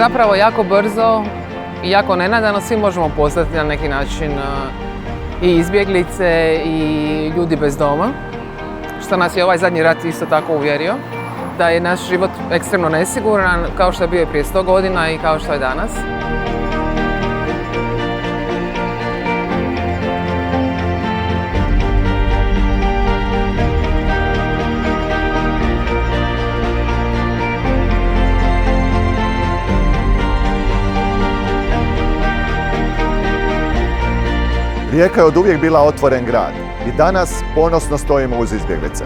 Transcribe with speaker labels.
Speaker 1: zapravo jako brzo i jako nenadano svi možemo postati na neki način i izbjeglice i ljudi bez doma, što nas je ovaj zadnji rat isto tako uvjerio, da je naš život ekstremno nesiguran, kao što je bio i prije 100 godina i kao što je danas.
Speaker 2: Rijeka je oduvijek bila otvoren grad i danas ponosno stojimo uz izbjeglice.